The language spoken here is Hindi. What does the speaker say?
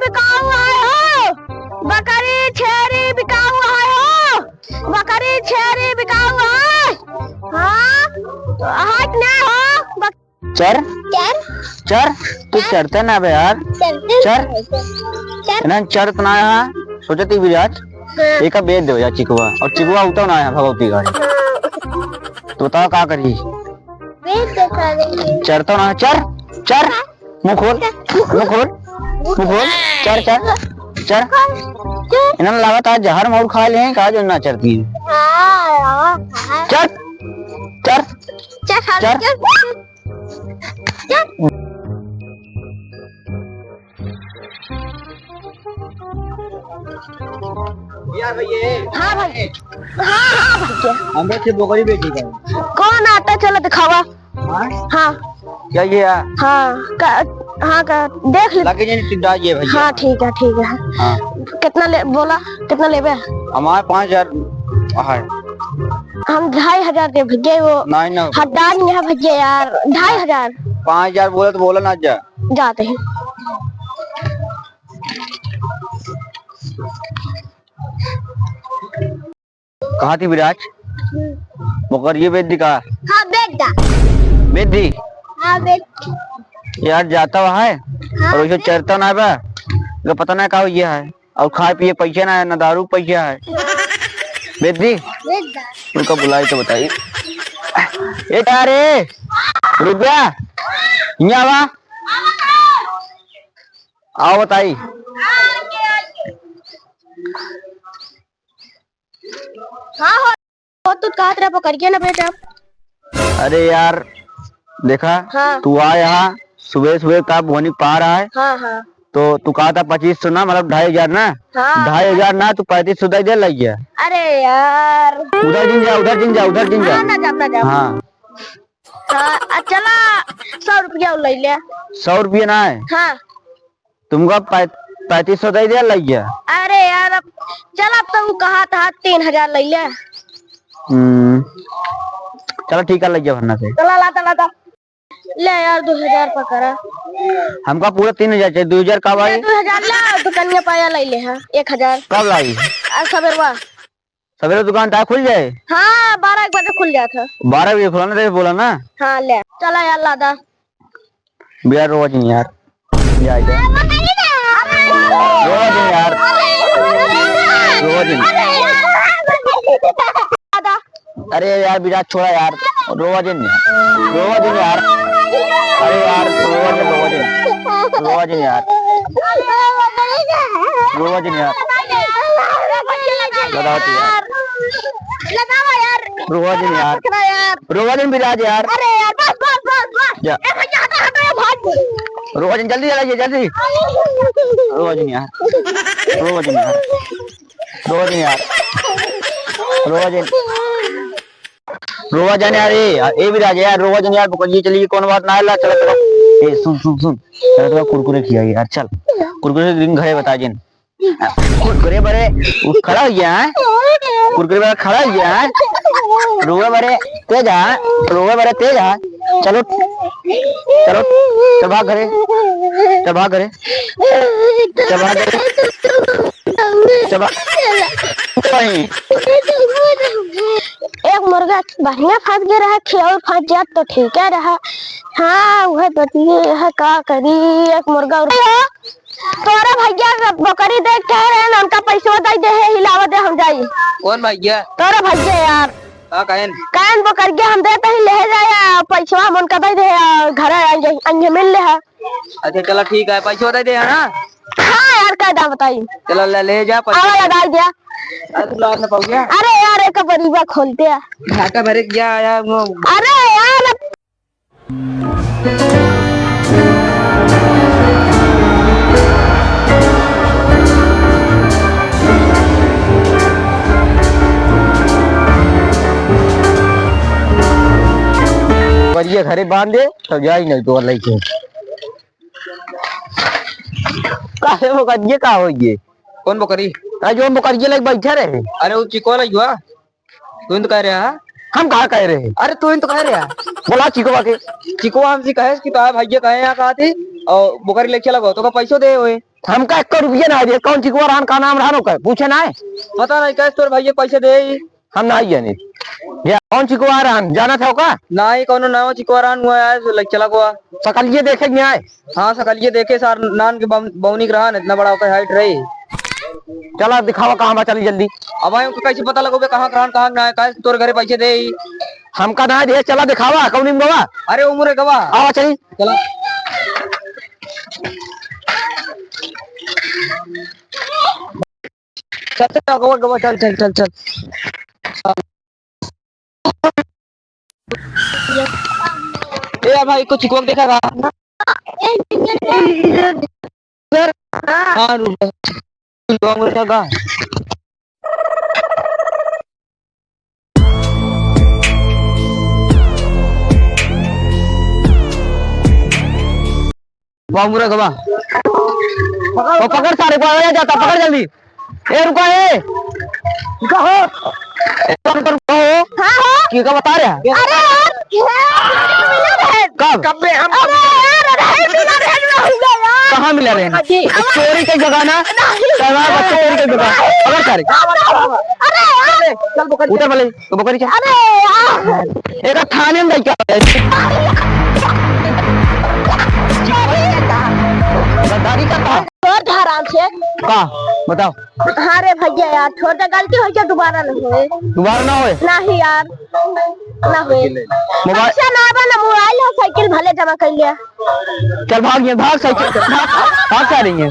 बिकाऊ आए हो, बकरी छेरी बिकाऊ आए हो, बकरी छेरी बिकाऊ है। हाँ हाथ ना हो चर चर चर तू चरते ना बे यार चर ना चर तना यहाँ सोचती विराज एक बेच दो यार चिकुआ और चिकुआ उतर ना है भगवती गाड़ी तो बताओ क्या करी चरता ना चर चर मुंह खोल मुंह खोल मुंह खोल चर चर चर इन्होंने लगा था जहर मोर खा ले कहा जो ना चरती है चर चर चर हाँ भाई हाँ भैया हम से बकरी बेची का कौन आता चलो दिखावा। हाँ क्या ये हाँ का देख ले लगे ये भैया। हाँ ठीक है हाँ। कितना ले बोला कितना लेबे हमारे 5000 है हम 2500 दे भैया वो नहीं ना हड्डान यहाँ भैया यार 2500 5000 बोले तो बोला ना जा जाते हैं। कहाँ थी विराज बकर ये बेच दी का हाँ बेटा बेच दी हाँ बेट यार जाता हुआ है और वैसे चरता ना बा तो पता ना क्या ये है और खाए पिए पैसे ना है ना दारू पैसा है बेच दी उनका बुलाई तो बताइए ए यारे रुपया यहाँ आओ बताई हाँ हो तू कहा तेरा पकड़िए ना बेटा। अरे यार देखा हाँ। तू आ यहाँ सुबह सुबह का बोनी पा रहा है हाँ तो तू कहा था 2500 ना मतलब 2500 ना हाँ। 2500 ना तू 3500 दे लग गया। अरे यार उधर जिन जा उधर जिन जा उधर जिन जा ना जाता जा हाँ चला 100 रुपया ले लिया 100 रुपये ना है हाँ तुमका 3500 दे लग गया। अरे यार अब चल अब तो कहा था 3000 ले लिया। चलो ठीक है लग गया भरना से चला लाता ले यार 2000 पकड़ा हमका पूरा 3000 चाहिए 2000 कब आई 2000 ला दुकान पाया ले ले हाँ 1000 कब लाई सवेरवा सवेरे दुकान था खुल जाए हाँ 12 बजे खुल जाता 12 बजे खुला ना बोला ना हाँ ले चला यार लादा बिहार रोज नहीं यार रोज नहीं यार रोज नहीं अरे यार विराट छोड़ा यार रोज नहीं यार अरे यार रोज नहीं यार रोज नहीं यार रोज नहीं विराज यार अरे यार बस रोज जल्दी जल्दी रोज नहीं यार रोज नहीं यार रोज जाने यार ए विराज यार रोज यार पकड़िए चलिए कौन बात ना है चलो ए सुन चलो तो कुरकुरे खिया यार चल कुरकुरे दिन घरे बता जिन कुरकुरे बड़े खड़ा हो गया है कुरकुरे बड़ा खड़ा हो गया है रोवे बड़े तेज है चलो चल भाग घरे एक मुर्गा बढ़िया फंस गया रहा खियाल फंस जात तो ठीक है रहा। हाँ वह बतिए है का करी एक मुर्गा तोरा भैया बकरी देख कह रहे हैं उनका पैसा दे है हिलावा दे हम जाई कौन भैया तोरा भैया यार कहन बकरी हम देते ही ले जाया पैसा हम उनका दे दे घर आएंगे मिल ले है। अच्छा चलो ठीक है पैसा दे दे ना। हाँ यार क्या दाम बताइए चलो ले जा लगा दिया। अरे यार एक बरीबा खोलते हैं घाटा भरे क्या आया अरे यार बढ़िया घरे बांध दे तो जा ही नहीं तो लेके काहे वो कदिए का हो ये कौन बकरी जो बकरी लग बैठे रहे। अरे वो चिको लग हुआ तू तो कह रहा है हम कहा कह रहे हैं। अरे तू तो कह रहा बोला चिको के चिको हमसे कहे कि तो भैया कहे यहाँ कहा थे और बोकरी लेके चला गो तो का पैसो दे होए हमका 1 रुपया ना दे। कौन चिकवा रहन का नाम रहनो का पूछे ना है? पता नहीं कैसे तोर भैया पैसे दे हम ना जाने या कौन चिकवा रहन जाना था का ना ही कोनो नाव चिकवारान हुआ है लेके चला गो। सकल ये देखेंगे आए। हाँ सकलिए देखे सार नान के बौनी रहा इतना बड़ा होकर हाइट रही। चला दिखावा कहाँ बा चली जल्दी। अब आयो कैसे पता लगोगे कहाँ कहाँ ना है कैसे तोर घरे पैसे दे हमका ना दे। चला दिखावा कौन में गवा। अरे उम्र गवा आओ चली चला चल चल गवा गवा चल चल चल चल ए भाई को चिकवा देखा था हाँ रुक का मुरा गवा वो पकड़ सारे को आया जाता पकड़ जल्दी। ए रुको ए कहो कहो हाँ हाँ की का बता रहा है? अरे यार कब में हम कहाँ मिला रहे हैं? चोरी की जगह ना चोरी की जगह पकड़ सारे चल पकड़ उधर वाले तो पकड़ी चल। अरे यार एक थाने में क्या गद्दारी का था छोड़ दे आराम से। का बताओ। हाँ रे भैया यार छोटा गलती हो जाए दोबारा नहीं होए। दोबारा ना होए नहीं यार ना होए। मोबाइल पैसा ना बना मोबाइल और साइकिल भले जमा कर लिया। चल भाग ये भाग साइकिल भाग जा रही है।